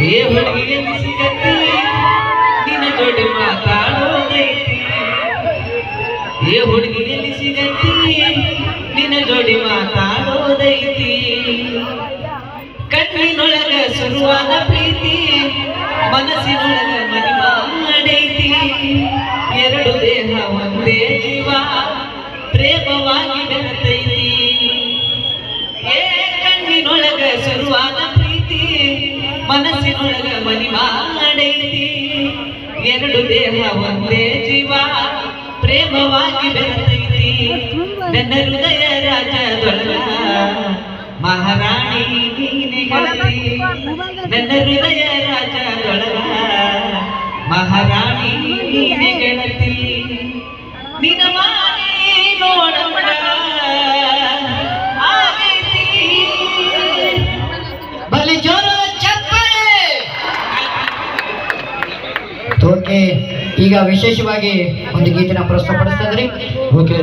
ಏ ಹುಡುಗಿ ಸಿಗತಿ ನಿನ್ನ ಜೋಡಿ ಮಾತಾಡೋದೈತಿ ಏ ಹುಡುಗಿ ಸಿಗತಿ ನಿನ್ನ ಜೋಡಿ ಮಾತಾಡೋದೈತಿ ಕಣ್ಣಿನೊಳಗ ಶುರುವಾದ ಪ್ರೀತಿ ಮನಸ್ಸಿನೊಳಗ ಮನಿ ಮಾಡೈತಿ ಎರಡು ದೇಹ ಒಂದೇ ಜೀವ ಪ್ರೇಮವಾಗಿ ಬೆರೆತೈತಿ ಏ ಕಣ್ಣಿನೊಳಗ ಶುರುವಾದ ಪ್ರೀತಿ ಮನಸ್ಸಿನೊಳಗ ಮನಿ ಮಾಡೈತಿ ಎರಡು ದೇಹ ಒಂದೇ ಜೀವ ಪ್ರೇಮವಾಗಿ ಬೆರೆತೈತಿ ನನ್ನ ಹೃದಯ ರಾಜದೊಳಗ ಮಹಾರಾಣಿ ನೀನೆ ಗೆಳತಿ ನನ್ನ ಹೃದಯ ರಾಜದೊಳಗ ಮಹಾರಾಣಿ ನೀನೆ ಗೆಳತಿ ನಿನ್ನ ಮಾರಿ ನೋಡೋಣ ಆಗೈತಿ ಬಲ್ಲಿ ಜೋರು ಚಪ್ಪಾಳೆ. ಓಕೆ, ಈಗ ವಿಶೇಷವಾಗಿ ಒಂದು ಗೀತೆನ ಪ್ರಸ್ತುತಪಡಿಸ್ತಾ ಇದ್ರಿ. ಓಕೆ.